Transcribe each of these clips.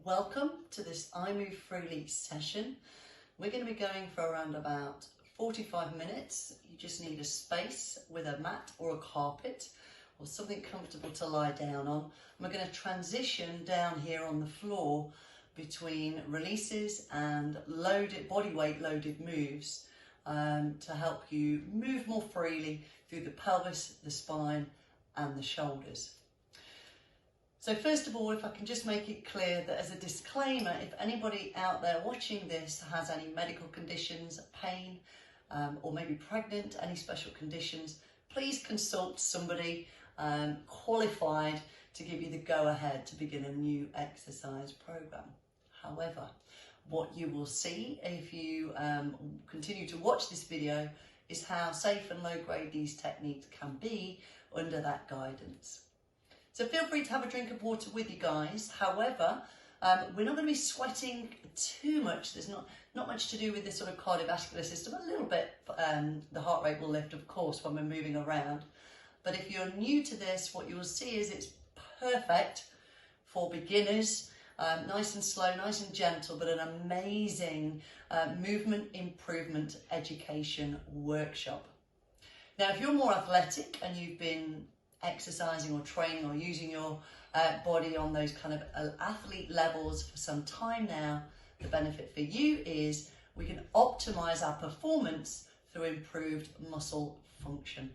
Welcome to this iMoveFreely session. We're going to be going for around about 45 minutes. You just need a space with a mat or a carpet or something comfortable to lie down on. And we're going to transition down here on the floor between releases and body weight loaded moves to help you move more freely through the pelvis, the spine and the shoulders. So first of all, if I can just make it clear that as a disclaimer, if anybody out there watching this has any medical conditions, pain, or maybe pregnant, any special conditions, please consult somebody qualified to give you the go-ahead to begin a new exercise program. However, what you will see if you continue to watch this video is how safe and low grade these techniques can be under that guidance. So feel free to have a drink of water with you guys. However, we're not going to be sweating too much. There's not much to do with this sort of cardiovascular system. A little bit, the heart rate will lift, of course, when we're moving around. But if you're new to this, what you will see is it's perfect for beginners. Nice and slow, nice and gentle, but an amazing movement improvement education workshop. Now, if you're more athletic and you've been exercising or training or using your body on those kind of athlete levels for some time now, the benefit for you is we can optimize our performance through improved muscle function.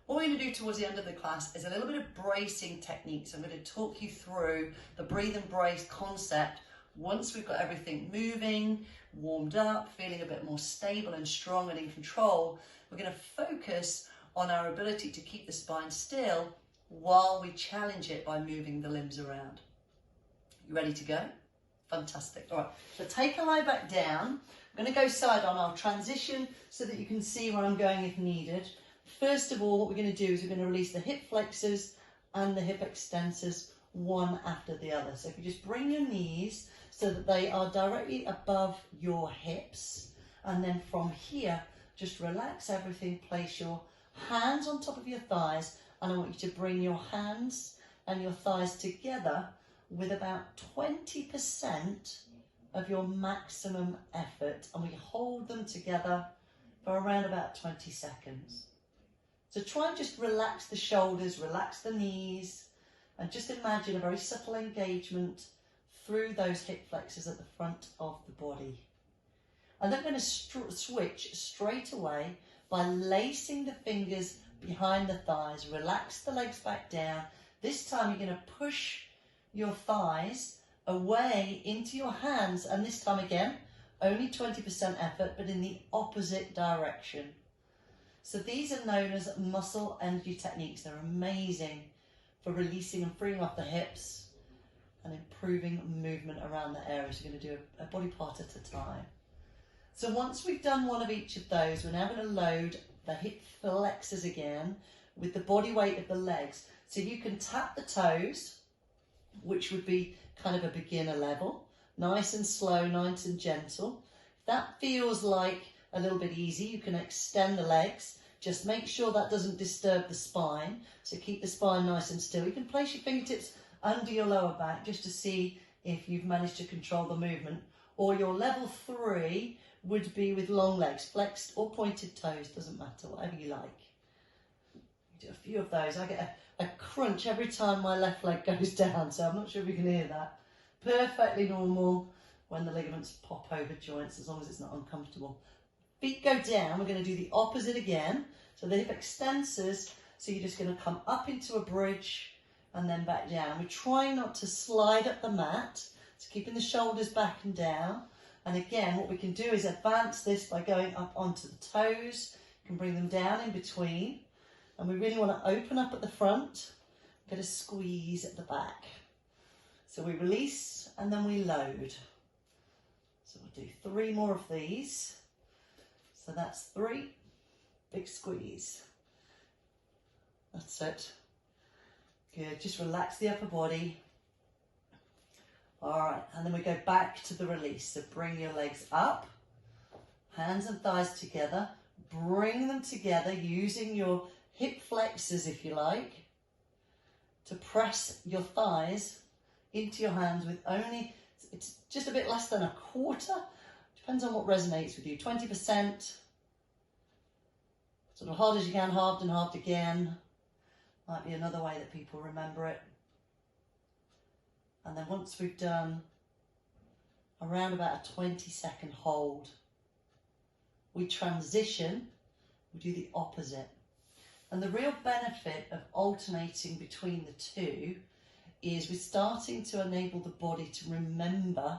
What we're going to do towards the end of the class is a little bit of bracing techniques. I'm going to talk you through the breathe and brace concept. Once we've got everything moving, warmed up, feeling a bit more stable and strong and in control, we're going to focus on our ability to keep the spine still while we challenge it by moving the limbs around. You ready to go? Fantastic. All right, so take a lie back down. I'm going to go side on. I'll transition so that you can see where I'm going if needed. First of all, what we're going to do is we're going to release the hip flexors and the hip extensors one after the other. So if you just bring your knees so that they are directly above your hips, and then from here, just relax everything, place your hands on top of your thighs, and I want you to bring your hands and your thighs together with about 20% of your maximum effort, and we hold them together for around about 20 seconds. So try and just relax the shoulders, relax the knees, and just imagine a very subtle engagement through those hip flexors at the front of the body. And then I'm going to switch straight away by lacing the fingers behind the thighs. Relax the legs back down. This time you're going to push your thighs away into your hands, and this time again, only 20% effort, but in the opposite direction. So these are known as muscle energy techniques. They're amazing for releasing and freeing off the hips and improving movement around the areas. You're going to do a body part at a time. So once we've done one of each of those, we're now going to load the hip flexors again with the body weight of the legs. So you can tap the toes, which would be kind of a beginner level, nice and slow, nice and gentle. If that feels like a little bit easy, you can extend the legs. Just make sure that doesn't disturb the spine. So keep the spine nice and still. You can place your fingertips under your lower back just to see if you've managed to control the movement. Or your level 3 would be with long legs, flexed or pointed toes, doesn't matter, whatever you like. You do a few of those. I get a crunch every time my left leg goes down, so I'm not sure if you can hear that. Perfectly normal when the ligaments pop over joints, as long as it's not uncomfortable. Feet go down, we're going to do the opposite again. So the hip extensors, so you're just going to come up into a bridge and then back down. We're trying not to slide up the mat, so keeping the shoulders back and down. And again, what we can do is advance this by going up onto the toes. You can bring them down in between. And we really want to open up at the front, get a squeeze at the back. So we release and then we load. So we'll do 3 more of these. So that's 3, big squeeze. That's it. Good, just relax the upper body. All right, and then we go back to the release. So bring your legs up, hands and thighs together, bring them together using your hip flexors, if you like, to press your thighs into your hands with only, it's just a bit less than a quarter. Depends on what resonates with you. 20%. Sort of hard as you can, halved and halved again. Might be another way that people remember it. And then once we've done around about a 20-second hold, we transition, we do the opposite. And the real benefit of alternating between the two is we're starting to enable the body to remember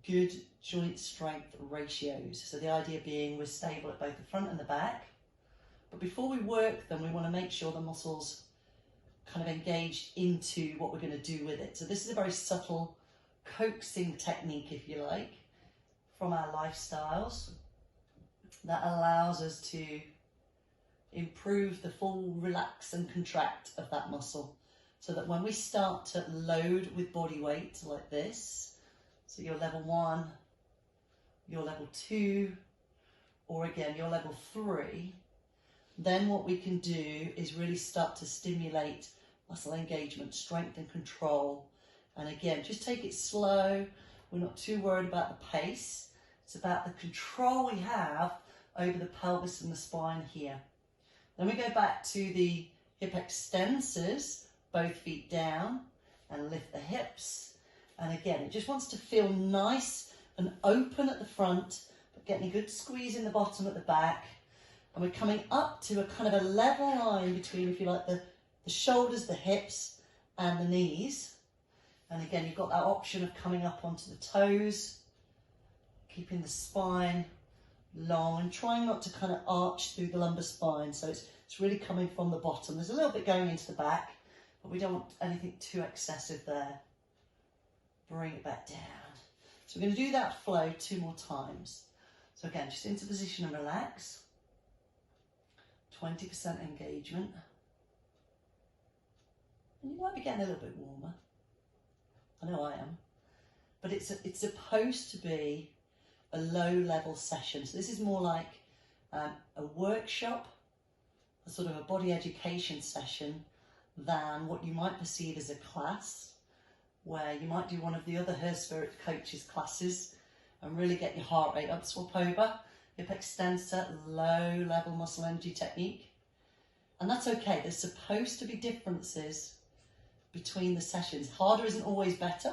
good joint strength ratios. So the idea being we're stable at both the front and the back. But before we work them, we want to make sure the muscles kind of engaged into what we're going to do with it. So this is a very subtle coaxing technique, if you like, from our lifestyles that allows us to improve the full relax and contract of that muscle, so that when we start to load with body weight like this, so your level 1, your level 2, or again your level 3, then what we can do is really start to stimulate muscle engagement, strength and control. And again, just take it slow. We're not too worried about the pace. It's about the control we have over the pelvis and the spine here. Then we go back to the hip extensors, both feet down, and lift the hips. And again, it just wants to feel nice and open at the front, but getting a good squeeze in the bottom at the back. And we're coming up to a kind of a level line between, if you like, the shoulders, the hips, and the knees. And again, you've got that option of coming up onto the toes, keeping the spine long and trying not to kind of arch through the lumbar spine. So it's really coming from the bottom. There's a little bit going into the back, but we don't want anything too excessive there. Bring it back down. So we're going to do that flow 2 more times. So again, just into position and relax. 20% engagement. And you might be getting a little bit warmer. I know I am. But it's supposed to be a low-level session. So this is more like a workshop, a sort of a body education session, than what you might perceive as a class, where you might do one of the other HERSPIRIT coaches classes and really get your heart rate up. Swap over, hip extensor, low-level muscle energy technique. And that's okay. There's supposed to be differences between the sessions. Harder isn't always better.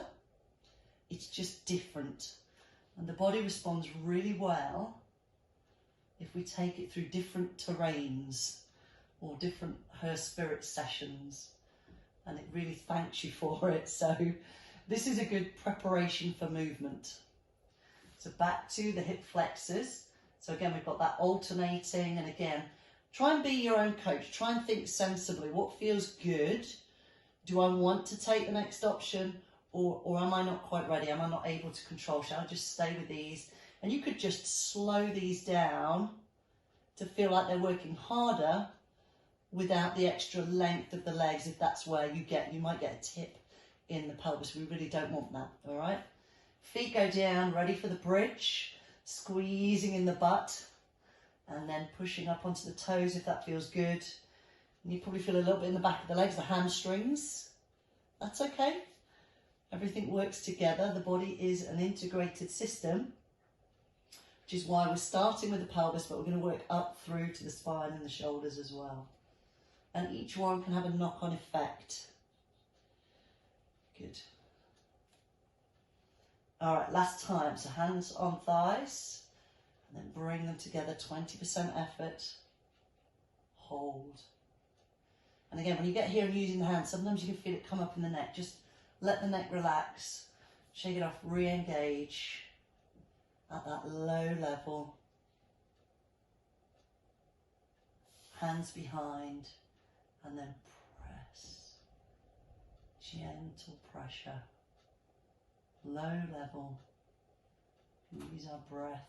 It's just different. And the body responds really well if we take it through different terrains or different HERSPIRIT sessions. And it really thanks you for it. So this is a good preparation for movement. So back to the hip flexors. So again, we've got that alternating, and again, try and be your own coach. Try and think sensibly. What feels good? Do I want to take the next option, or am I not quite ready? Am I not able to control? Shall I just stay with these? And you could just slow these down to feel like they're working harder without the extra length of the legs. If that's where you might get a tip in the pelvis. We really don't want that, all right? Feet go down, ready for the bridge, squeezing in the butt, and then pushing up onto the toes if that feels good. And you probably feel a little bit in the back of the legs, the hamstrings. That's okay. Everything works together. The body is an integrated system, which is why we're starting with the pelvis, but we're going to work up through to the spine and the shoulders as well. And each one can have a knock-on effect. Good. All right, last time. So hands on thighs, and then bring them together, 20% effort. Hold. And again, when you get here and using the hands, sometimes you can feel it come up in the neck. Just let the neck relax, shake it off, re-engage at that low level. Hands behind, and then press. Gentle pressure. Low level. Use our breath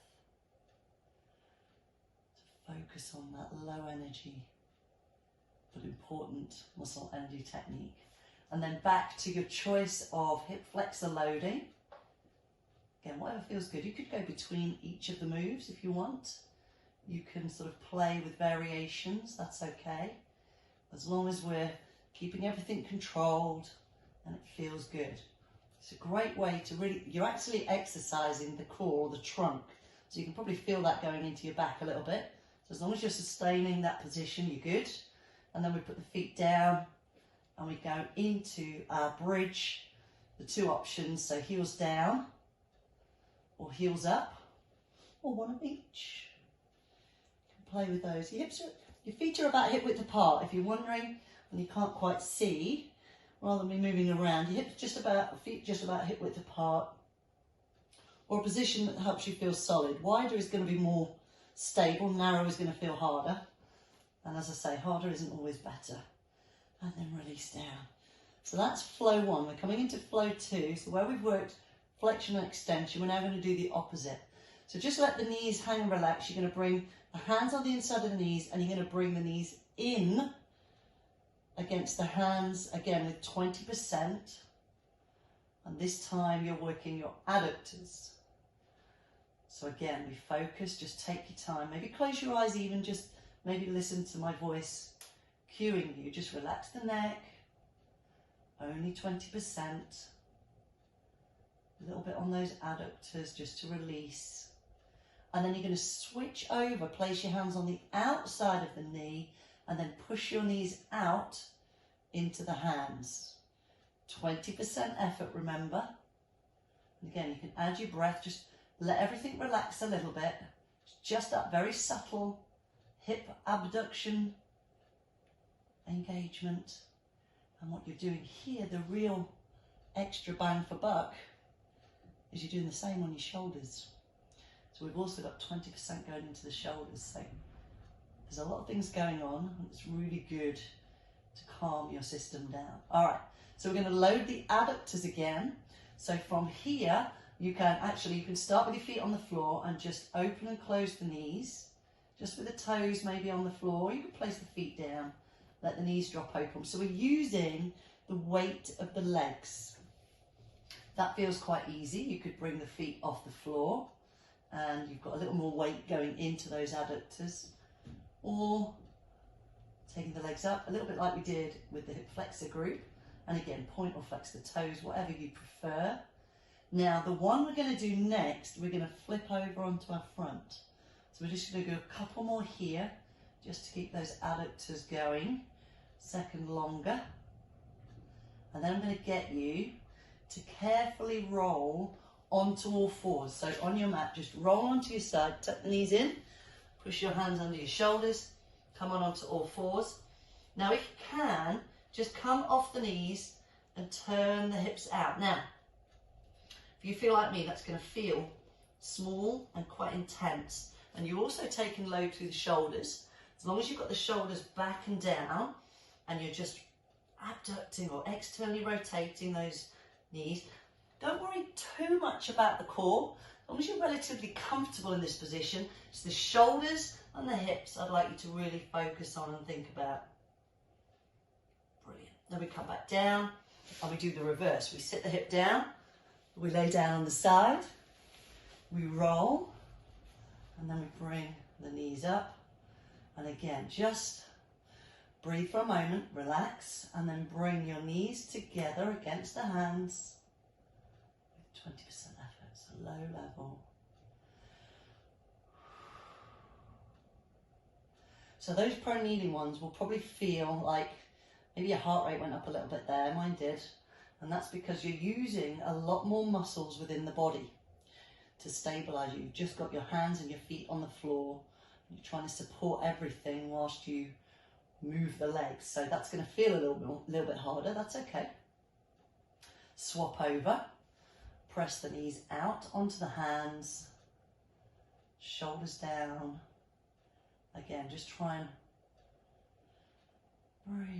to focus on that low energy but important muscle energy technique. And then back to your choice of hip flexor loading. Again, whatever feels good. You could go between each of the moves if you want. You can sort of play with variations, that's okay. As long as we're keeping everything controlled and it feels good. It's a great way to really, you're actually exercising the core, the trunk. So you can probably feel that going into your back a little bit. So as long as you're sustaining that position, you're good. And then we put the feet down and we go into our bridge. The two options, so heels down or heels up, or one of each. You can play with those. Your feet are about hip width apart. If you're wondering and you can't quite see, rather than be moving around, your hips feet just about hip width apart, or a position that helps you feel solid. Wider is going to be more stable, narrow is going to feel harder. And as I say, harder isn't always better. And then release down. So that's flow 1. We're coming into flow 2. So where we've worked flexion and extension, we're now going to do the opposite. So just let the knees hang and relax. You're going to bring the hands on the inside of the knees, and you're going to bring the knees in against the hands, again with 20%. And this time you're working your adductors. So again, we focus, just take your time. Maybe close your eyes even, just maybe listen to my voice cueing you. Just relax the neck, only 20%. A little bit on those adductors just to release. And then you're going to switch over, place your hands on the outside of the knee, and then push your knees out into the hands. 20% effort, remember. And again, you can add your breath, just let everything relax a little bit. Just that very subtle hip abduction engagement. And what you're doing here, the real extra bang for buck, is you're doing the same on your shoulders. So we've also got 20% going into the shoulders. So there's a lot of things going on, and it's really good to calm your system down. All right, so we're going to load the adductors again. So from here, you can start with your feet on the floor and just open and close the knees, just with the toes maybe on the floor. You can place the feet down, let the knees drop open. So we're using the weight of the legs. That feels quite easy. You could bring the feet off the floor and you've got a little more weight going into those adductors, or taking the legs up a little bit like we did with the hip flexor group, and again point or flex the toes, whatever you prefer. Now the one we're going to do next, we're going to flip over onto our front. So we're just going to do a couple more here just to keep those adductors going a second longer, and then I'm going to get you to carefully roll onto all fours. So on your mat, just roll onto your side, tuck the knees in, push your hands under your shoulders, come on onto all fours. Now if you can, just come off the knees and turn the hips out. Now, if you feel like me, that's going to feel small and quite intense. And you're also taking load through the shoulders. As long as you've got the shoulders back and down, and you're just abducting or externally rotating those knees, don't worry too much about the core. As long as you're relatively comfortable in this position, it's the shoulders and the hips I'd like you to really focus on and think about. Brilliant. Then we come back down and we do the reverse. We sit the hip down, we lay down on the side, we roll, and then we bring the knees up. And again, just breathe for a moment, relax, and then bring your knees together against the hands. 20% effort, so low level. So those prone kneeling ones will probably feel like maybe your heart rate went up a little bit there, mine did, and that's because you're using a lot more muscles within the body to stabilize you. You've just got your hands and your feet on the floor, you're trying to support everything whilst you move the legs, so that's going to feel a little bit harder. That's okay. Swap over. Press the knees out onto the hands, shoulders down. Again, just try and breathe.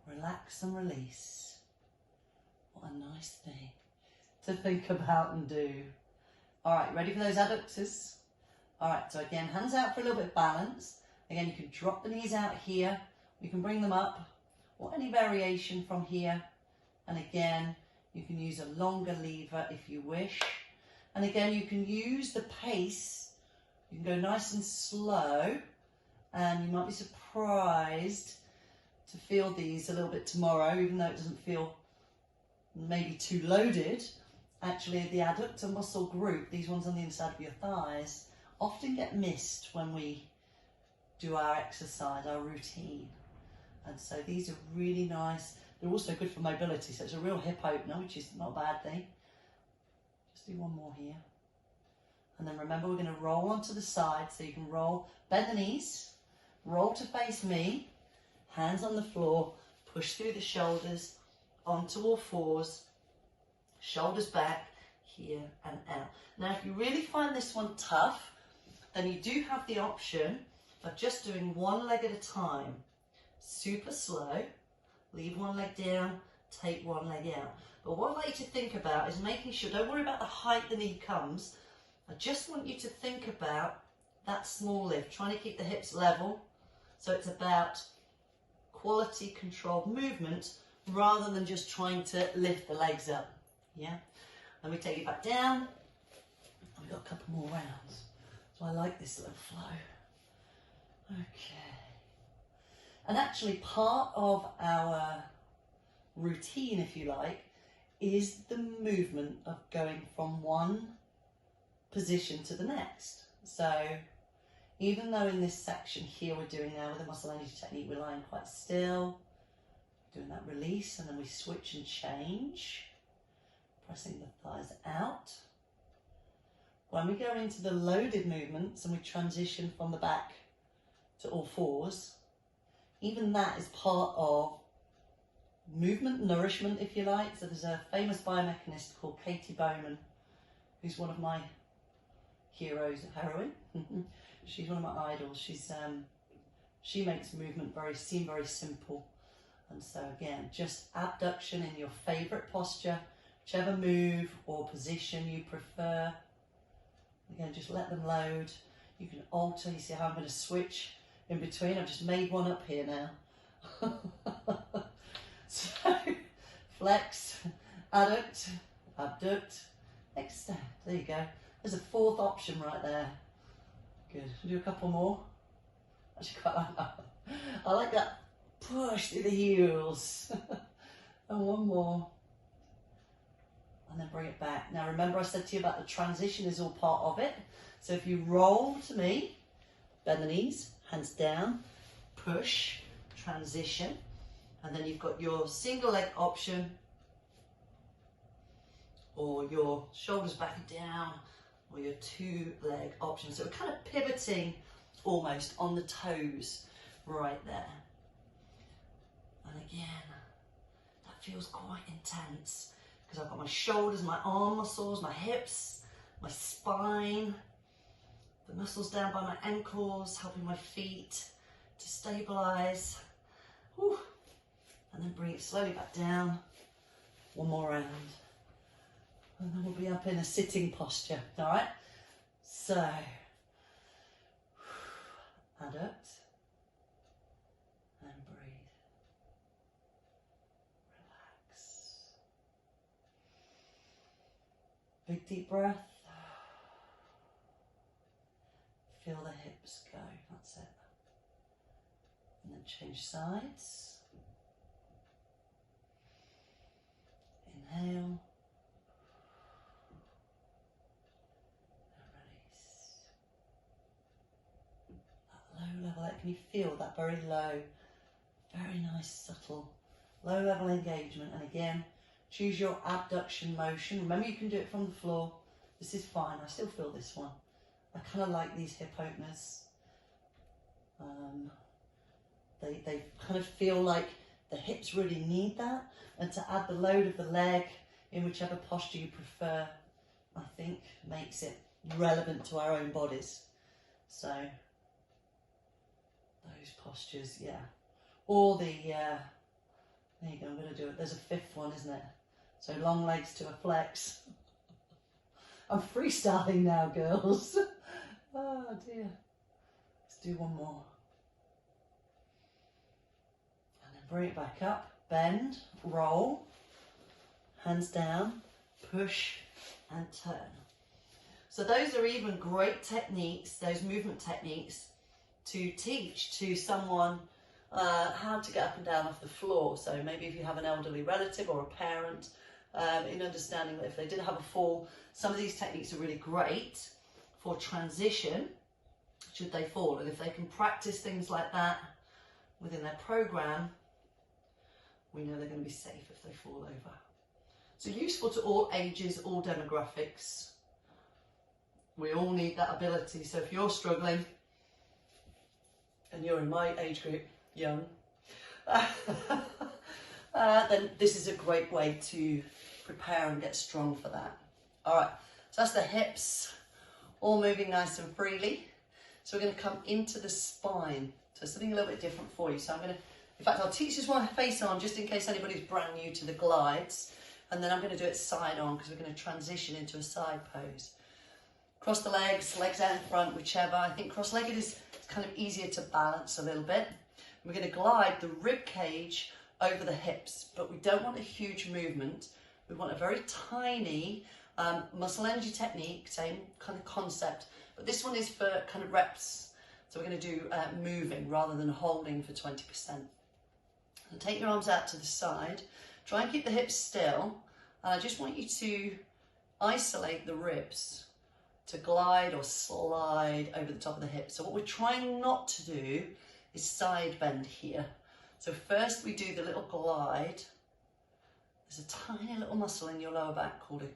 Relax and release. What a nice thing to think about and do. All right, ready for those adductors? All right, so again, hands out for a little bit of balance. Again, you can drop the knees out here. We can bring them up, or any variation from here. And again, you can use a longer lever if you wish. And again, you can use the pace. You can go nice and slow, and you might be surprised to feel these a little bit tomorrow, even though it doesn't feel maybe too loaded. Actually, the adductor muscle group, these ones on the inside of your thighs, often get missed when we do our exercise, our routine. And so these are really nice. They're also good for mobility, so it's a real hip opener, which is not a bad thing. Just do one more here. And then remember, we're going to roll onto the side, so you can roll, bend the knees, roll to face me, hands on the floor, push through the shoulders, onto all fours, shoulders back, here and out. Now, if you really find this one tough, then you do have the option of just doing one leg at a time. Super slow, leave one leg down, take one leg out. But what I'd like you to think about is making sure, don't worry about the height the knee comes. I just want you to think about that small lift, trying to keep the hips level. So it's about quality controlled movement rather than just trying to lift the legs up. Yeah. Then we take it back down. And we've got a couple more rounds. So I like this little flow. Okay. And actually part of our routine, if you like, is the movement of going from one position to the next. So even though in this section here we're doing now with the muscle energy technique, we're lying quite still, doing that release, and then we switch and change, pressing the thighs out. When we go into the loaded movements and we transition from the back to all fours, even that is part of movement, nourishment, if you like. So there's a famous biomechanist called Katie Bowman, who's one of my heroes, heroine. She's one of my idols. She makes movement seem very simple. And so again, just abduction in your favourite posture, whichever move or position you prefer. Again, just let them load. You can alter. You see how I'm going to switch in between? I've just made one up here now. So, flex, adduct, abduct, extend. There you go. There's a fourth option right there. Good. We'll do a couple more. Actually, quite like that. I like that push through the heels. And one more. And then bring it back. Now remember I said to you about the transition is all part of it. So if you roll to me, bend the knees, hands down, push, transition. And then you've got your single leg option, or your shoulders back and down, or your two leg option. So we're kind of pivoting almost on the toes right there. And again, that feels quite intense because I've got my shoulders, my arm muscles, my hips, my spine, the muscles down by my ankles, helping my feet to stabilize. Whew. And then bring it slowly back down. One more round. And then we'll be up in a sitting posture, all right? So, adduct and breathe. Relax. Big deep breath. Feel the hips go, that's it. And then change sides. Inhale. And release. That low level, can you feel that very low, very nice, subtle, low level engagement? And again, choose your abduction motion. Remember, you can do it from the floor. This is fine. I still feel this one. I kind of like these hip openers. They kind of feel like the hips really need that, and to add the load of the leg in whichever posture you prefer, I think makes it relevant to our own bodies. So those postures, yeah. Or the, there you go, I'm going to do it. There's a fifth one, isn't it? So long legs to a flex. I'm freestyling now, girls. Oh dear. Let's do one more. And then bring it back up, bend, roll, hands down, push and turn. So those are even great techniques, those movement techniques, to teach to someone how to get up and down off the floor. So maybe if you have an elderly relative or a parent, in understanding that if they did have a fall, some of these techniques are really great for transition should they fall. And if they can practice things like that within their program, we know they're going to be safe if they fall over. So useful to all ages, all demographics. We all need that ability. So if you're struggling and you're in my age group, young, then this is a great way to prepare and get strong for that. All right, so that's the hips, all moving nice and freely. So we're going to come into the spine. So something a little bit different for you. So I'm going to, in fact, I'll teach this one face on just in case anybody's brand new to the glides. And then I'm going to do it side on because we're going to transition into a side pose. Cross the legs, legs out in front, whichever. I think cross-legged is kind of easier to balance a little bit. We're going to glide the rib cage over the hips, but we don't want a huge movement. We want a very tiny muscle energy technique, same kind of concept, but this one is for kind of reps. So we're going to do moving rather than holding for 20%. And take your arms out to the side. Try and keep the hips still. And I just want you to isolate the ribs to glide or slide over the top of the hips. So what we're trying not to do is side bend here. So first we do the little glide. There's a tiny little muscle in your lower back called a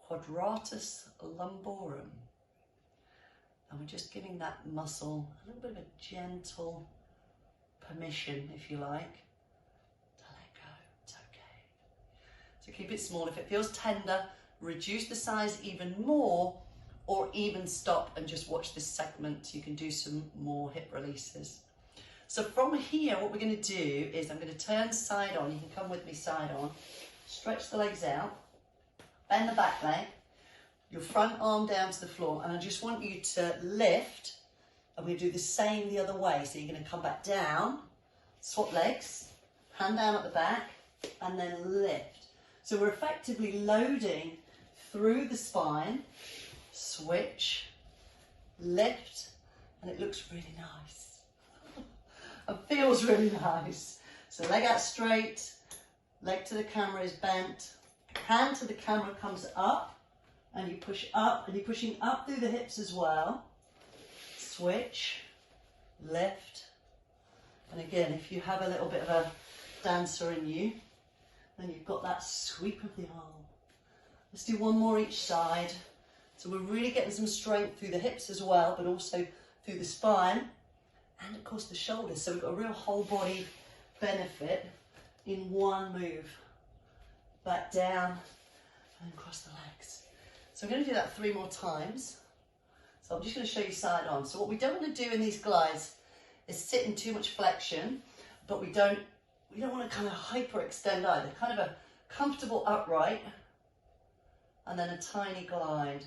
quadratus lumborum. And we're just giving that muscle a little bit of a gentle permission, if you like, to let go. It's okay. So keep it small. If it feels tender, reduce the size even more, or even stop and just watch this segment. You can do some more hip releases. So from here, what we're going to do is I'm going to turn side on. You can come with me side on. Stretch the legs out. Bend the back leg. Your front arm down to the floor. And I just want you to lift. And we do the same the other way. So you're going to come back down, swap legs, hand down at the back, and then lift. So we're effectively loading through the spine. Switch, lift, and it looks really nice. It feels really nice. So leg out straight, leg to the camera is bent, hand to the camera comes up, and you push up, and you're pushing up through the hips as well. Switch, lift, and again, if you have a little bit of a dancer in you, then you've got that sweep of the arm. Let's do one more each side. So we're really getting some strength through the hips as well, but also through the spine and of course the shoulders. So we've got a real whole body benefit in one move. Back down and across the legs. So I'm going to do that 3 more times. So I'm just going to show you side on. So what we don't want to do in these glides is sit in too much flexion, but we don't want to kind of hyperextend either. Kind of a comfortable upright and then a tiny glide.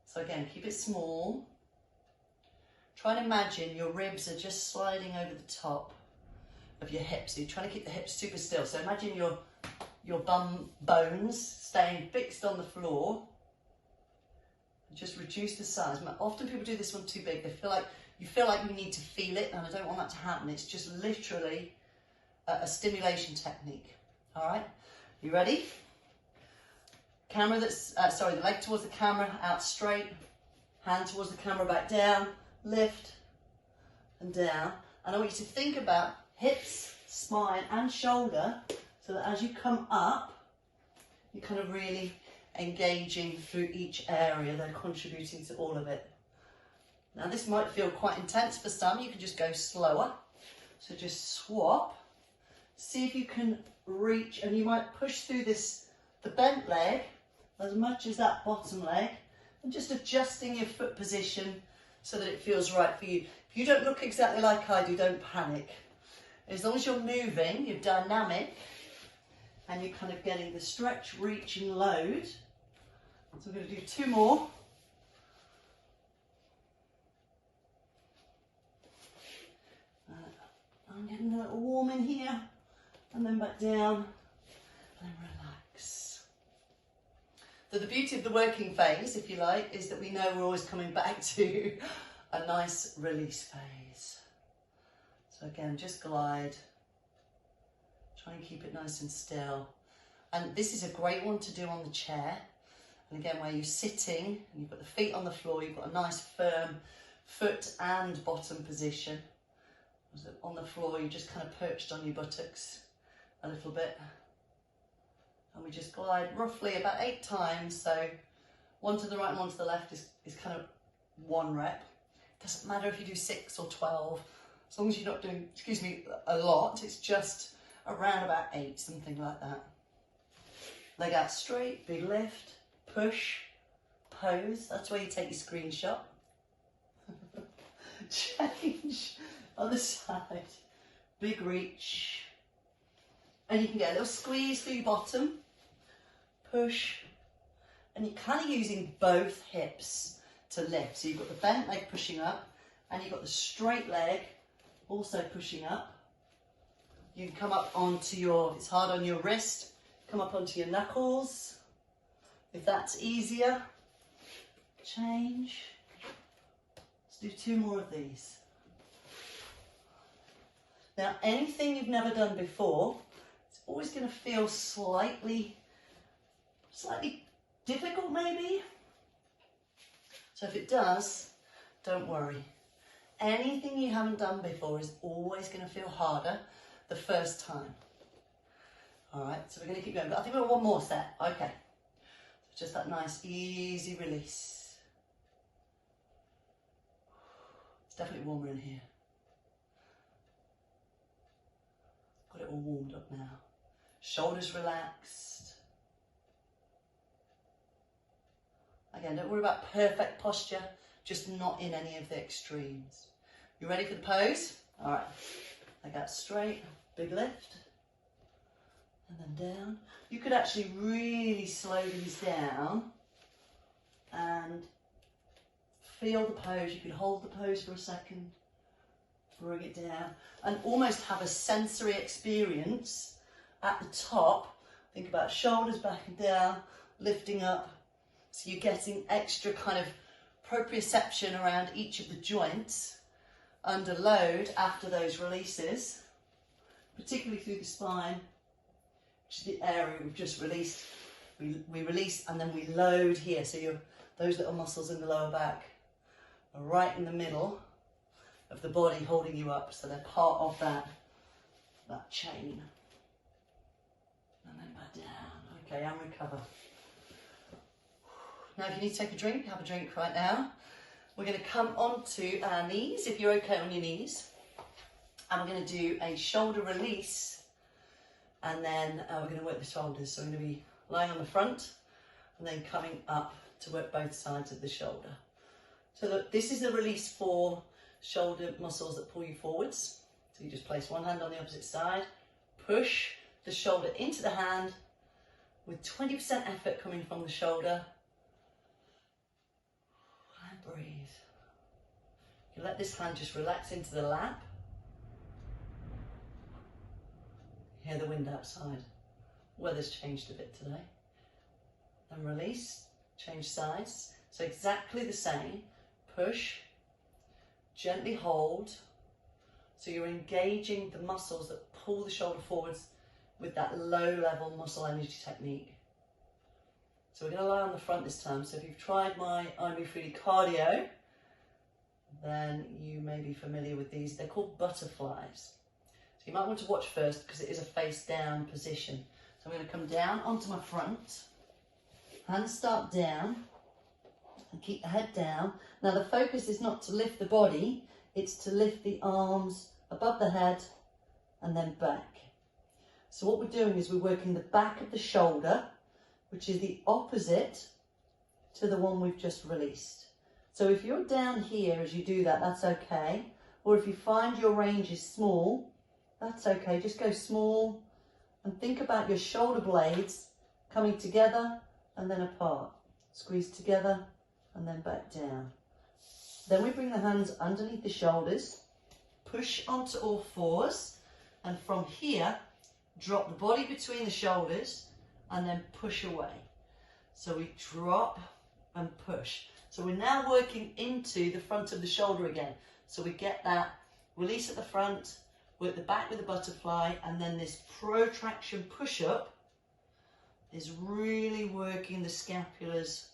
So again, keep it small. Try and imagine your ribs are just sliding over the top of your hips. So you're trying to keep the hips super still. So imagine your bum bones staying fixed on the floor. Just reduce the size. Often people do this one too big. You feel like you need to feel it, and I don't want that to happen. It's just literally a stimulation technique. All right, you ready? Camera the leg towards the camera, out straight, hand towards the camera, back down, lift and down. And I want you to think about hips, spine and shoulder, so that as you come up, you're kind of really engaging through each area. They're contributing to all of it. Now this might feel quite intense for some. You can just go slower. So just swap, see if you can reach, and you might push through the bent leg as much as that bottom leg, and just adjusting your foot position so that it feels right for you. If you don't look exactly like I do, don't panic. As long as you're moving, you're dynamic, and you're kind of getting the stretch, reach and load. So we're going to do 2 more. I'm getting a little warm in here, and then back down, and then relax. So the beauty of the working phase, if you like, is that we know we're always coming back to a nice release phase. So So again, just glide. Try and keep it nice and still. And this is a great one to do on the chair. And again, where you're sitting and you've got the feet on the floor, you've got a nice firm foot and bottom position. On the floor, you're just kind of perched on your buttocks a little bit. And we just glide roughly about 8 times. So one to the right and one to the left is kind of 1 rep. Doesn't matter if you do 6 or 12, as long as you're not doing, excuse me, a lot. It's just around about 8, something like that. Leg out straight, big lift, push, pose. That's where you take your screenshot. Change. Other side, big reach, and you can get a little squeeze through your bottom, push, and you're kind of using both hips to lift. So you've got the bent leg pushing up, and you've got the straight leg also pushing up. You can come up onto your, it's hard on your wrist, come up onto your knuckles, if that's easier. Change. Let's do 2 more of these. Now, anything you've never done before, it's always going to feel slightly difficult maybe. So if it does, don't worry. Anything you haven't done before is always going to feel harder the first time. All right, so we're going to keep going. But I think we've got 1 more set. Okay. So just that nice, easy release. It's definitely warmer in here. Got it all warmed up now. Shoulders relaxed. Again, don't worry about perfect posture, just not in any of the extremes. You ready for the pose? All right, leg out straight, big lift, and then down. You could actually really slow these down and feel the pose. You could hold the pose for a second, bring it down, and almost have a sensory experience at the top. Think about shoulders back and down, lifting up. So you're getting extra kind of proprioception around each of the joints under load after those releases, particularly through the spine, which is the area we've just released. We release and then we load here. So those little muscles in the lower back are right in the middle of the body holding you up, so they're part of that chain. And then back down. Okay, and recover. Now if you need to take a drink, have a drink right now. We're going to come onto our knees, if you're okay on your knees. And we're going to do a shoulder release. And then we're going to work the shoulders. So we're going to be lying on the front and then coming up to work both sides of the shoulder. So look, this is the release for shoulder muscles that pull you forwards. So you just place one hand on the opposite side, push the shoulder into the hand with 20% effort coming from the shoulder, and breathe. You let this hand just relax into the lap. Hear the wind outside. Weather's changed a bit today. And release, change sides. So exactly the same, push, gently hold, so you're engaging the muscles that pull the shoulder forwards with that low level muscle energy technique. So we're going to lie on the front this time. So if you've tried my iMoveFreely cardio, then you may be familiar with these. They're called butterflies. So you might want to watch first because it is a face down position. So I'm going to come down onto my front, hands start down, and keep the head down. Now the focus is not to lift the body, it's to lift the arms above the head and then back. So what we're doing is we're working the back of the shoulder, which is the opposite to the one we've just released. So if you're down here as you do that, that's okay. Or if you find your range is small, that's okay. Just go small and think about your shoulder blades coming together and then apart. Squeeze together and then back down. Then we bring the hands underneath the shoulders, push onto all fours, and from here, drop the body between the shoulders and then push away. So we drop and push. So we're now working into the front of the shoulder again. So we get that release at the front, Work the back with the butterfly, and then this protraction push-up is really working the scapulars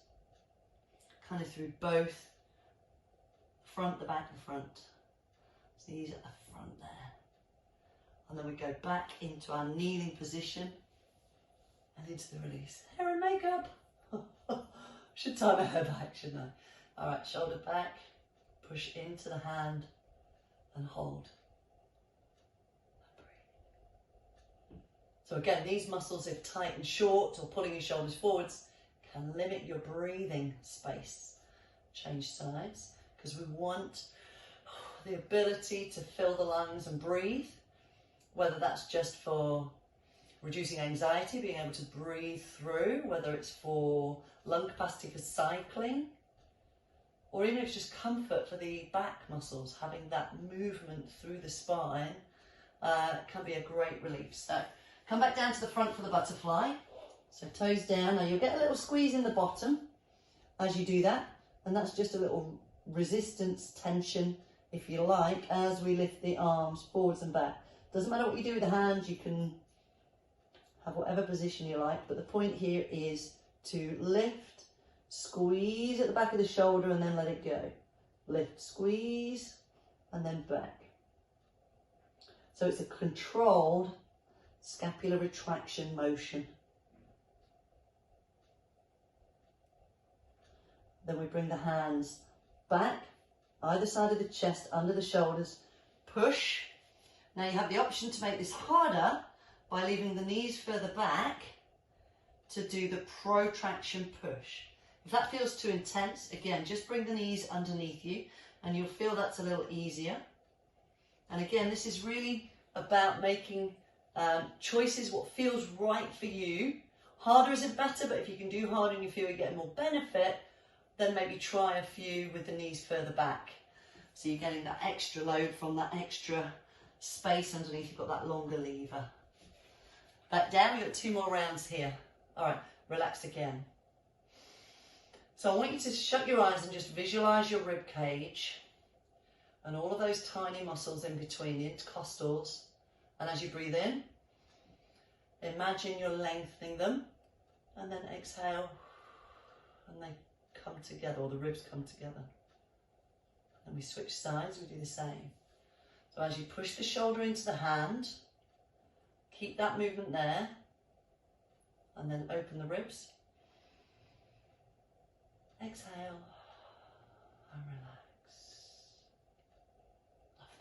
kind of through both front, the back, the front. So these at the front there. And then we go back into our kneeling position and into the release. Hair and makeup. Should tie my hair back, shouldn't I? All right, shoulder back, push into the hand and hold. So again, these muscles, if tight and short or pulling your shoulders forwards, can limit your breathing space. Change sides, because we want the ability to fill the lungs and breathe, whether that's just for reducing anxiety, being able to breathe through, whether it's for lung capacity for cycling, or even if it's just comfort for the back muscles, having that movement through the spine can be a great relief. So come back down to the front for the butterfly. So toes down. Now you'll get a little squeeze in the bottom as you do that, and that's just a little resistance tension, if you like, as we lift the arms forwards and back. Doesn't matter what you do with the hands, you can have whatever position you like, but the point here is to lift, squeeze at the back of the shoulder and then let it go. Lift, squeeze, and then back. So it's a controlled scapular retraction motion. Then we bring the hands back, either side of the chest, under the shoulders, push. Now you have the option to make this harder by leaving the knees further back to do the protraction push. If that feels too intense, again, just bring the knees underneath you and you'll feel that's a little easier. And again, this is really about making choices, what feels right for you. Harder isn't better, but if you can do harder and you feel you're getting more benefit, then maybe try a few with the knees further back. So you're getting that extra load from that extra space underneath. You've got that longer lever. Back down, we've got 2 more rounds here. All right, relax again. So I want you to shut your eyes and just visualize your rib cage and all of those tiny muscles in between the intercostals. And as you breathe in, imagine you're lengthening them, and then exhale and they come together, or the ribs come together. And we switch sides, we do the same. So as you push the shoulder into the hand, keep that movement there, and then open the ribs. Exhale and relax. Love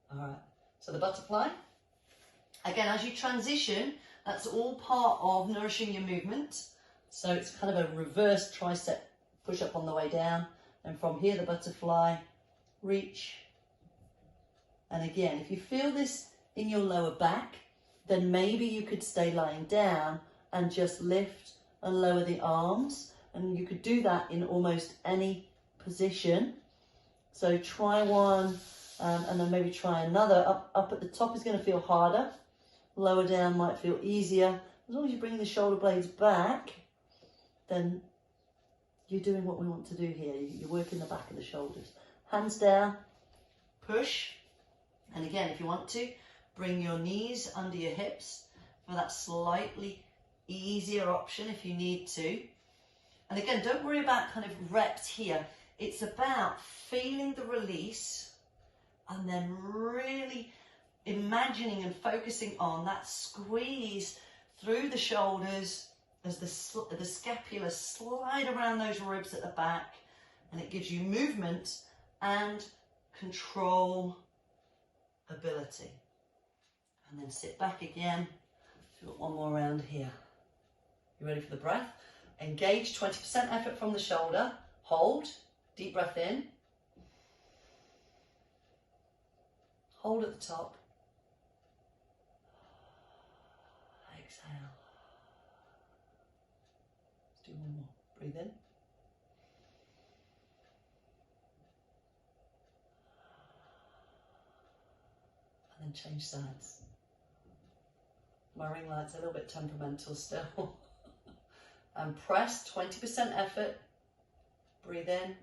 that. All right, so the butterfly. Again, as you transition, that's all part of nourishing your movement. So it's kind of a reverse tricep push up on the way down. And from here, the butterfly, reach. And again, if you feel this in your lower back, then maybe you could stay lying down and just lift and lower the arms. And you could do that in almost any position. So try one and then maybe try another. Up at the top is going to feel harder. Lower down might feel easier. As long as you bring the shoulder blades back, then you're doing what we want to do here. You're working the back of the shoulders. Hands down, push. And again, if you want to, bring your knees under your hips for that slightly easier option if you need to. And again, don't worry about kind of reps here. It's about feeling the release and then really imagining and focusing on that squeeze through the shoulders as the scapula slide around those ribs at the back, and it gives you movement and control ability. And then sit back again. We've got one more round here. You ready for the breath? Engage, 20% effort from the shoulder. Hold, deep breath in. Hold at the top. Exhale. Let's do one more. Breathe in. And then change sides. My ring light's a little bit temperamental still. And press, 20% effort. Breathe in.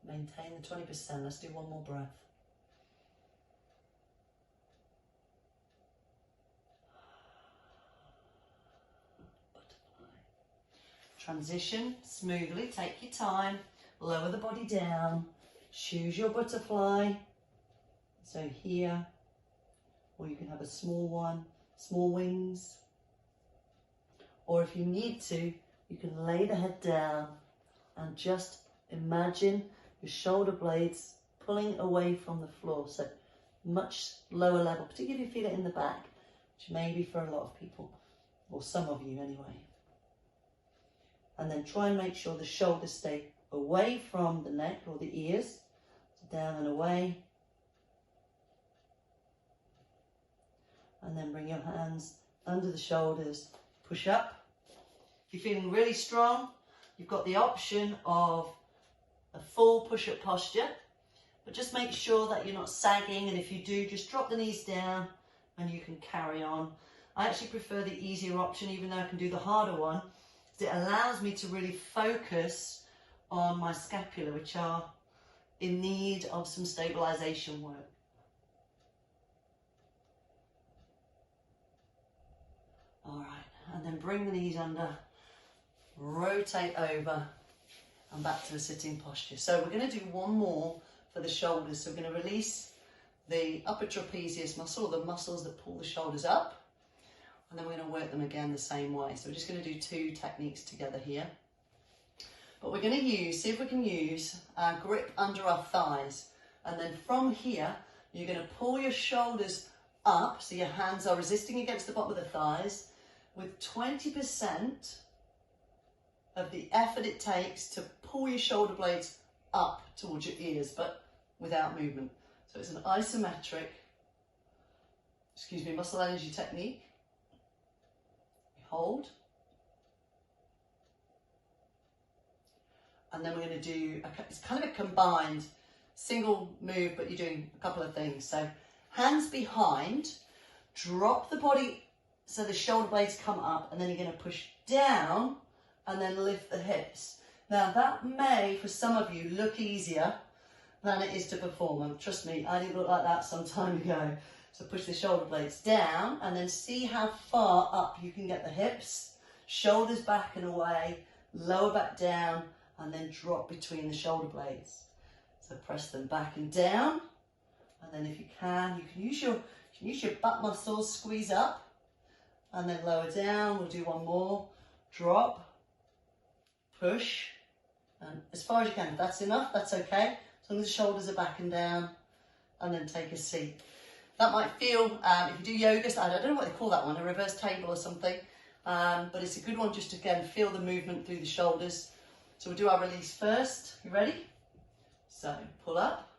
Maintain the 20%. Let's do one more breath. Butterfly. Transition smoothly. Take your time. Lower the body down. Choose your butterfly. So here, or you can have a small one, small wings. Or if you need to, you can lay the head down and just imagine your shoulder blades pulling away from the floor. So much lower level, particularly if you feel it in the back, which may be for a lot of people, or some of you anyway. And then try and make sure the shoulders stay away from the neck or the ears. So down and away. And then bring your hands under the shoulders, push up. If you're feeling really strong, you've got the option of a full push-up posture, but just make sure that you're not sagging, and if you do, just drop the knees down and you can carry on. I actually prefer the easier option, even though I can do the harder one, because it allows me to really focus on my scapula, which are in need of some stabilization work. All right, and then bring the knees under, rotate over and back to a sitting posture. So we're going to do one more for the shoulders. So we're going to release the upper trapezius muscle, the muscles that pull the shoulders up, and then we're going to work them again the same way. So we're just going to do two techniques together here. But we're going to see if we can use our grip under our thighs, and then from here you're going to pull your shoulders up so your hands are resisting against the bottom of the thighs, with 20% of the effort it takes to pull your shoulder blades up towards your ears, but without movement. So it's an isometric, muscle energy technique. Hold. And then we're going to do, it's kind of a combined single move, but you're doing a couple of things. So hands behind, drop the body so the shoulder blades come up, and then you're going to push down and then lift the hips. Now that may, for some of you, look easier than it is to perform. And trust me, I didn't look like that some time ago. So push the shoulder blades down and then see how far up you can get the hips. Shoulders back and away, lower back down, and then drop between the shoulder blades. So press them back and down. And then if you can use your butt muscles, squeeze up, and then lower down. We'll do one more. Drop, push, and as far as you can. If that's enough, that's okay. As long as the shoulders are back and down, and then take a seat. That might feel, if you do yoga, I don't know what they call that one, a reverse table or something, but it's a good one just to, again, feel the movement through the shoulders. So we'll do our release first. You ready? So pull up,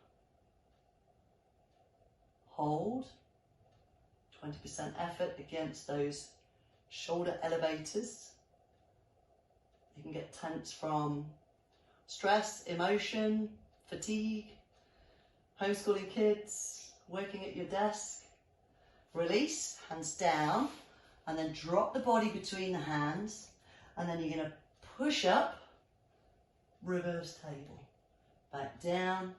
hold, 20% effort against those shoulder elevators. You can get tense from stress, emotion, fatigue, homeschooling kids, working at your desk. Release, hands down, and then drop the body between the hands, and then you're going to push up, reverse table, back down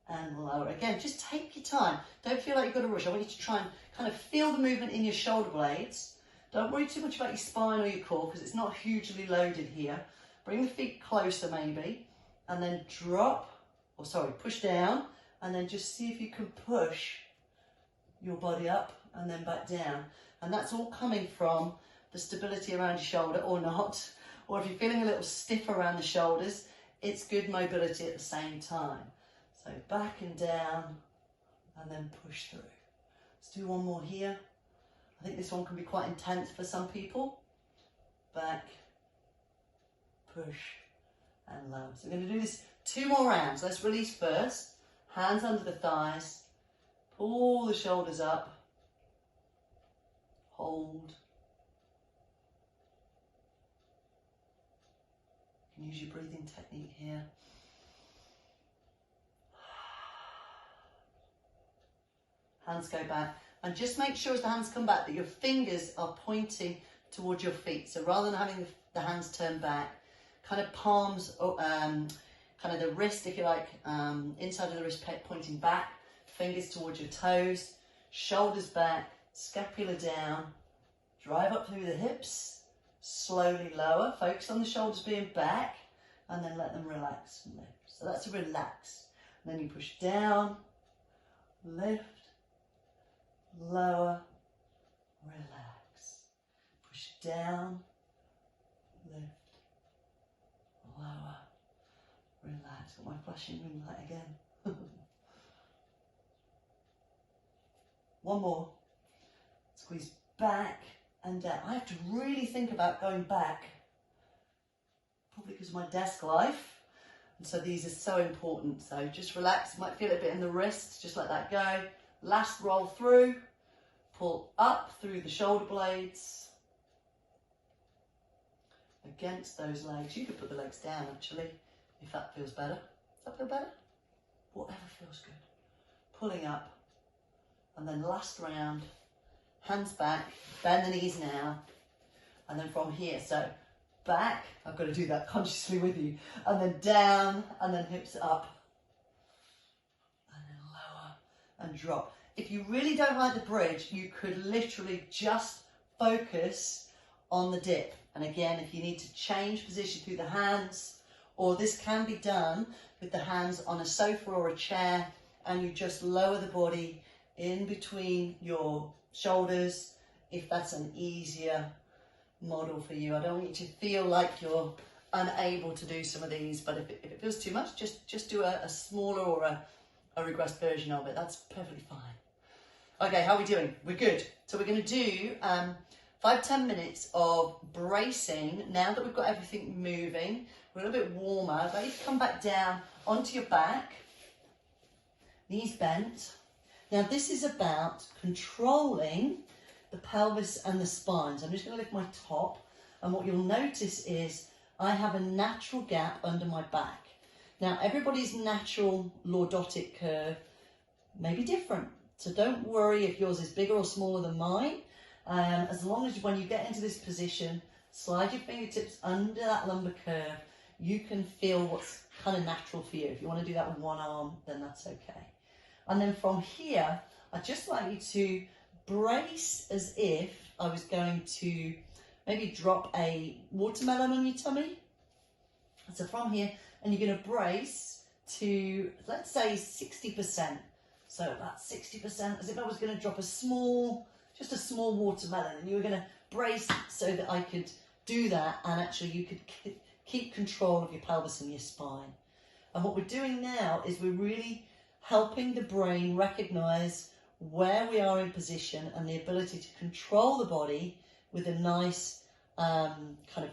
and lower. Again, just take your time. Don't feel like you've got to rush. I want you to try and kind of feel the movement in your shoulder blades. Don't worry too much about your spine or your core because it's not hugely loaded here. Bring the feet closer maybe, and then push down, and then just see if you can push your body up and then back down. And that's all coming from the stability around your shoulder, or not. Or if you're feeling a little stiff around the shoulders, it's good mobility at the same time. So back and down, and then push through. Let's do one more here. I think this one can be quite intense for some people. Back, push, and lower. So we're going to do this 2 more rounds. Let's release first. Hands under the thighs. Pull the shoulders up. Hold. You can use your breathing technique here. Hands go back. And just make sure as the hands come back that your fingers are pointing towards your feet. So rather than having the hands turn back, kind of palms kind of the wrist, if you like, inside of the wrist pointing back, fingers towards your toes, shoulders back, scapula down, drive up through the hips, slowly lower, focus on the shoulders being back, and then let them relax and lift. So that's a relax. And then you push down, lift, lower, relax. Push down, lift, lower, relax. Got my flashing ring light again. One more. Squeeze back and down. I have to really think about going back, probably because of my desk life. And so these are so important. So just relax. Might feel it a bit in the wrist. Just let that go. Last roll through. Pull up through the shoulder blades. Against those legs. You could put the legs down actually, if that feels better. Does that feel better? Whatever feels good. Pulling up. And then last round. Hands back. Bend the knees now. And then from here. So back, I've got to do that consciously with you, and then down, and then hips up, and then lower, and drop. If you really don't like the bridge, you could literally just focus on the dip. And again, if you need to change position through the hands, or this can be done with the hands on a sofa or a chair, and you just lower the body in between your shoulders, if that's an easier model for you. I don't want you to feel like you're unable to do some of these, but if it feels too much, just do a smaller or a regressed version of it. That's perfectly fine. Okay, how are we doing? We're good. So we're going to do 5-10 minutes of bracing. Now that we've got everything moving, we're a little bit warmer. Ready to come back down onto your back, knees bent. Now this is about controlling the pelvis and the spine. So I'm just going to lift my top, and what you'll notice is I have a natural gap under my back. Now everybody's natural lordotic curve may be different, so don't worry if yours is bigger or smaller than mine. As long as when you get into this position, slide your fingertips under that lumbar curve, you can feel what's kind of natural for you. If you want to do that with one arm, then that's okay. And then from here, I'd just like you to brace as if I was going to maybe drop a watermelon on your tummy. So from here, and you're going to brace to, let's say 60%. So about 60%, as if I was going to drop just a small watermelon, and you were going to brace so that I could do that, and actually you could keep control of your pelvis and your spine. And what we're doing now is we're really helping the brain recognize where we are in position and the ability to control the body with a nice kind of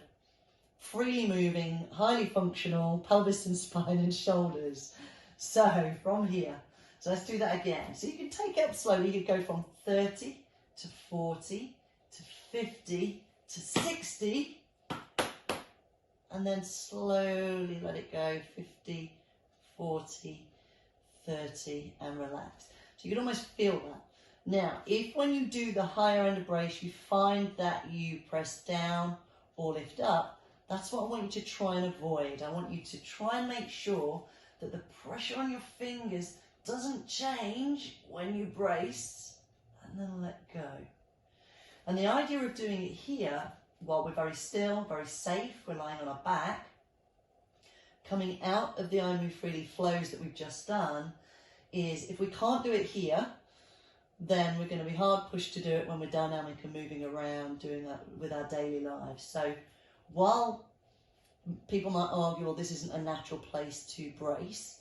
freely moving, highly functional pelvis and spine and shoulders. So from here, so let's do that again. So you can take it up slowly. You can go from 30 to 40 to 50 to 60, and then slowly let it go, 50, 40, 30, and relax. So you can almost feel that. Now, if when you do the higher end of brace, you find that you press down or lift up, that's what I want you to try and avoid. I want you to try and make sure that the pressure on your fingers doesn't change when you brace, and then let go. And the idea of doing it here, while we're very still, very safe, we're lying on our back, coming out of the iMoveFreely flows that we've just done, is if we can't do it here, then we're going to be hard pushed to do it when we're dynamic and moving around, doing that with our daily lives. So while people might argue, well, this isn't a natural place to brace,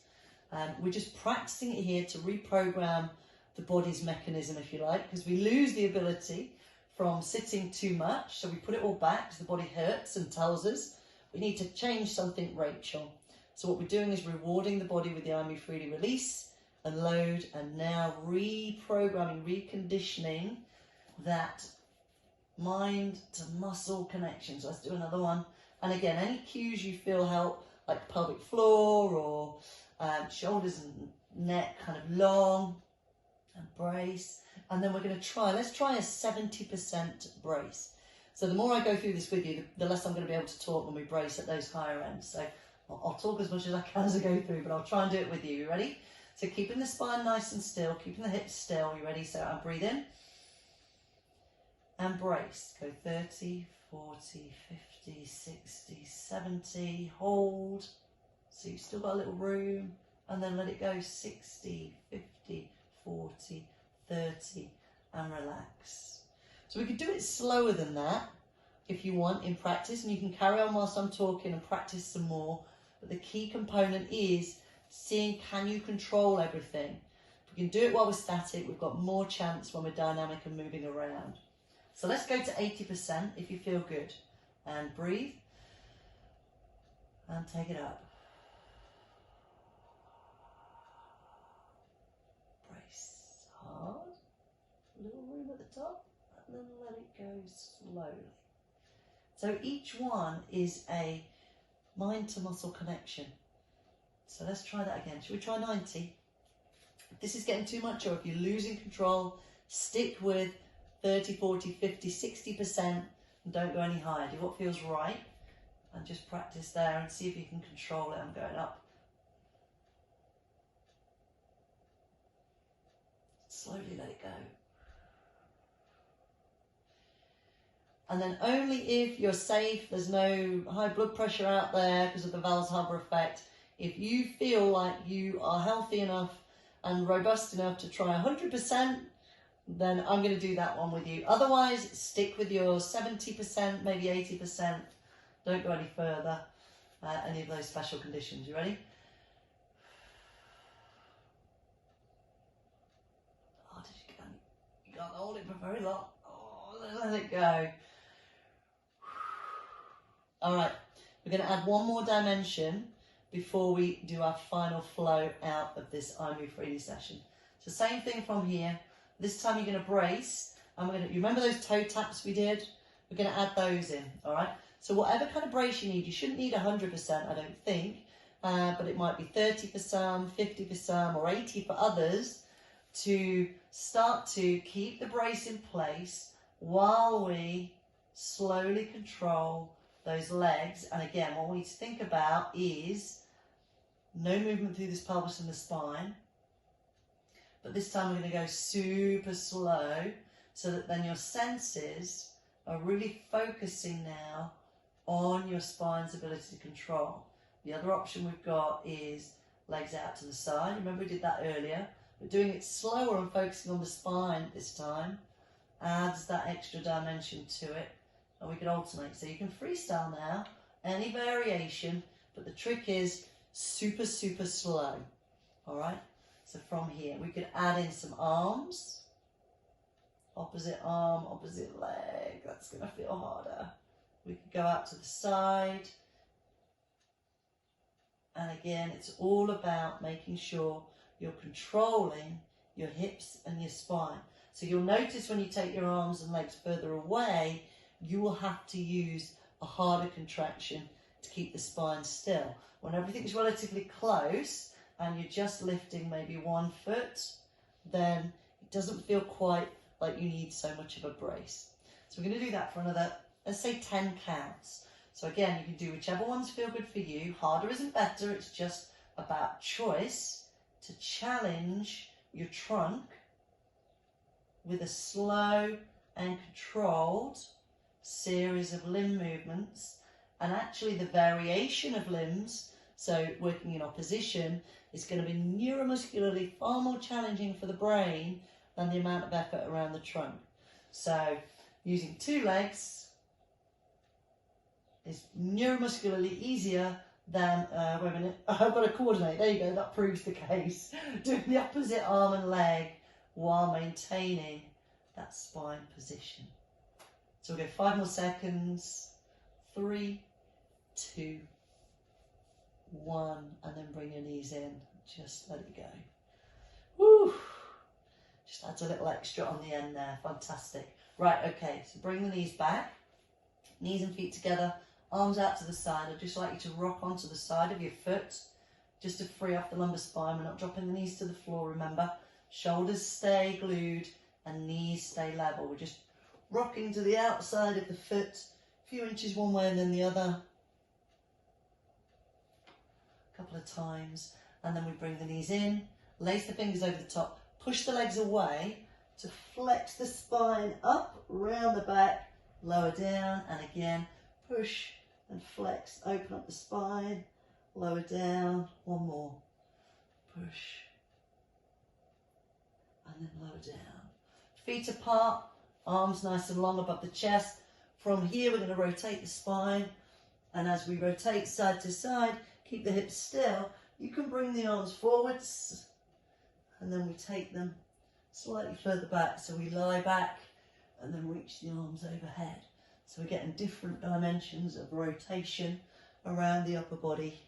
we're just practicing it here to reprogram the body's mechanism, if you like, because we lose the ability from sitting too much. So we put it all back because the body hurts and tells us we need to change something, Rachel. So what we're doing is rewarding the body with the iMoveFreely release and load, and now reprogramming, reconditioning that mind to muscle connection. So let's do another one. And again, any cues you feel help, like pelvic floor or shoulders and neck kind of long, and brace. And then we're going to try, let's try a 70% brace. So the more I go through this with you, the less I'm going to be able to talk when we brace at those higher ends. So I'll talk as much as I can as I go through, but I'll try and do it with you. You ready? So keeping the spine nice and still, keeping the hips still. You ready? So I'll breathe in and brace. Go 30, 40, 50, 60, 70. Hold. So you've still got a little room. And then let it go 60, 50, 40, 30, and relax. So we could do it slower than that if you want in practice, and you can carry on whilst I'm talking and practice some more. But the key component is seeing, can you control everything? If we can do it while we're static, we've got more chance when we're dynamic and moving around. So let's go to 80% if you feel good. And breathe. And take it up. Brace hard. A little room at the top. And then let it go slowly. So each one is a mind to muscle connection. So let's try that again. Should we try 90? If this is getting too much, or if you're losing control, stick with 30, 40, 50, 60% and don't go any higher. Do what feels right and just practice there and see if you can control it. I'm going up. Slowly let it go. And then only if you're safe, there's no high blood pressure out there because of the Valsalva effect. If you feel like you are healthy enough and robust enough to try 100%, then I'm going to do that one with you. Otherwise, stick with your 70%, maybe 80%. Don't go any further. Any of those special conditions. You ready? Oh, did you go? You can't hold it for very long. Oh, let it go. All right, we're going to add one more dimension before we do our final flow out of this iMoveFreely session. So same thing from here. This time you're going to brace, and we're going to, you remember those toe taps we did? We're going to add those in, all right? So whatever kind of brace you need, you shouldn't need 100%, I don't think, but it might be 30 for some, 50 for some, or 80 for others, to start to keep the brace in place while we slowly control those legs. And again, what we need to think about is no movement through this pelvis and the spine. But this time we're going to go super slow so that then your senses are really focusing now on your spine's ability to control. The other option we've got is legs out to the side. Remember we did that earlier. But doing it slower and focusing on the spine this time adds that extra dimension to it. And we can alternate. So you can freestyle now, any variation, but the trick is super, super slow. All right? So from here, we could add in some arms. Opposite arm, opposite leg. That's going to feel harder. We could go out to the side. And again, it's all about making sure you're controlling your hips and your spine. So you'll notice when you take your arms and legs further away, you will have to use a harder contraction to keep the spine still. When everything's relatively close and you're just lifting maybe 1 foot, then it doesn't feel quite like you need so much of a brace. So we're going to do that for another, let's say 10 counts. So again, you can do whichever ones feel good for you. Harder isn't better, it's just about choice to challenge your trunk with a slow and controlled series of limb movements. And actually the variation of limbs, so working in opposition, is going to be neuromuscularly far more challenging for the brain than the amount of effort around the trunk. So using 2 legs is neuromuscularly easier than, wait a minute, I've got to coordinate, there you go, that proves the case. Doing the opposite arm and leg while maintaining that spine position. So we'll go 5 more seconds, 3, 2, 1, and then bring your knees in, just let it go. Woo! Just adds a little extra on the end there, fantastic. Right, okay, so bring the knees back, knees and feet together, arms out to the side. I'd just like you to rock onto the side of your foot, just to free off the lumbar spine. We're not dropping the knees to the floor, remember. Shoulders stay glued and knees stay level. We're just rocking to the outside of the foot, a few inches one way and then the other. a couple of times, and then we bring the knees in, lace the fingers over the top, push the legs away to flex the spine up, round the back, lower down, and again, push and flex, open up the spine, lower down, one more, push, and then lower down. Feet apart, arms nice and long above the chest. From here, we're going to rotate the spine, and as we rotate side to side, keep the hips still. You can bring the arms forwards, and then we take them slightly further back. So we lie back and then reach the arms overhead. So we're getting different dimensions of rotation around the upper body.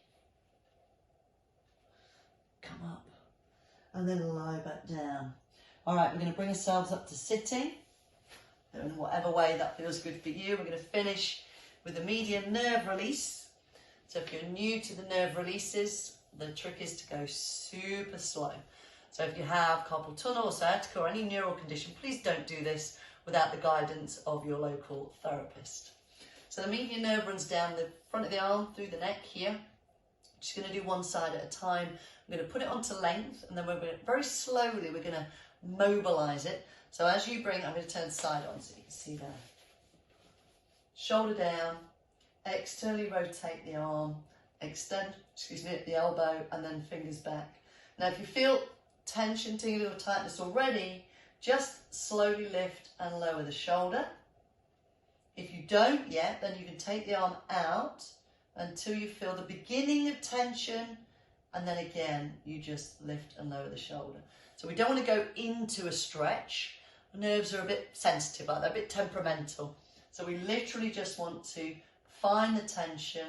Come up and then lie back down. All right, we're going to bring ourselves up to sitting in whatever way that feels good for you. We're going to finish with a median nerve release. So if you're new to the nerve releases, the trick is to go super slow. So if you have carpal tunnel or sciatica or any neural condition, please don't do this without the guidance of your local therapist. So the median nerve runs down the front of the arm through the neck here. Just going to do one side at a time. I'm going to put it onto length, and then we're going to, very slowly, we're going to mobilize it. So as you bring, I'm going to turn side on so you can see there. Shoulder down, externally rotate the arm, extend, the elbow, and then fingers back. Now if you feel tension, tingling or tightness already, just slowly lift and lower the shoulder. If you don't yet, then you can take the arm out until you feel the beginning of tension, and then again you just lift and lower the shoulder. So we don't want to go into a stretch. The nerves are a bit sensitive, like they're a bit temperamental. So we literally just want to find the tension,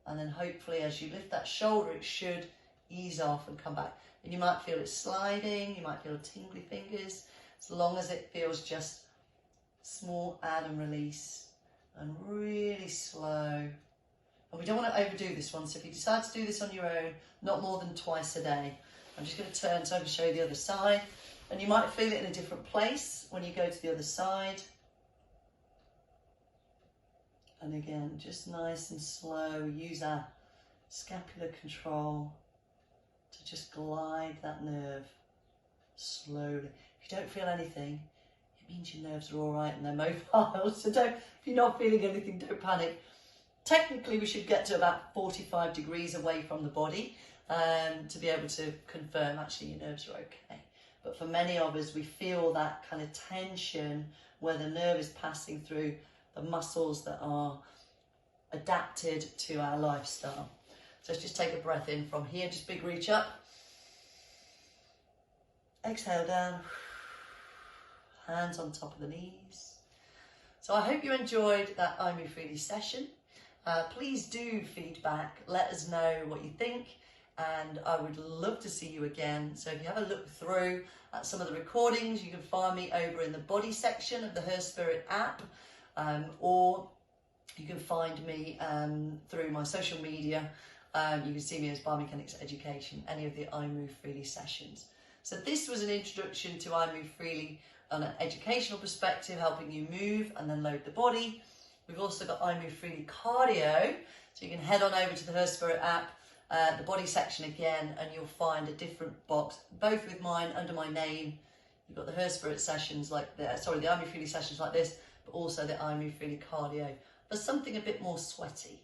and then hopefully as you lift that shoulder it should ease off and come back. And you might feel it sliding, you might feel tingly fingers, as long as it feels just small add and release and really slow. And we don't want to overdo this one, so if you decide to do this on your own, not more than twice a day. I'm just going to turn so I can show you the other side, and you might feel it in a different place when you go to the other side. And again, just nice and slow, use our scapular control to just glide that nerve slowly. If you don't feel anything, it means your nerves are all right and they're mobile. So if you're not feeling anything, don't panic. Technically, we should get to about 45 degrees away from the body to be able to confirm actually your nerves are okay. But for many of us, we feel that kind of tension where the nerve is passing through the muscles that are adapted to our lifestyle. So let's just take a breath in from here, just big reach up. Exhale down, hands on top of the knees. So I hope you enjoyed that iMoveFreely session. Please do feedback, let us know what you think, and I would love to see you again. So if you have a look through at some of the recordings, you can find me over in the body section of the HERSPIRIT app, or you can find me through my social media. You can see me as Biomechanics Education, any of the iMoveFreely sessions. So this was an introduction to iMoveFreely on an educational perspective, helping you move and then load the body. We've also got iMoveFreely Cardio, so you can head on over to the HERSPIRIT app, the body section again, and you'll find a different box, both with mine under my name. You've got the HERSPIRIT sessions like this, the iMoveFreely sessions like this, but also the iMoveFreely Cardio for something a bit more sweaty.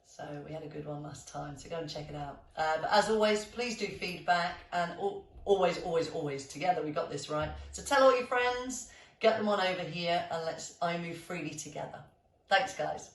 So we had a good one last time, so go and check it out. But as always, please do feedback, and always together, we got this right. So tell all your friends, get them on over here, and let's iMoveFreely together. Thanks, guys.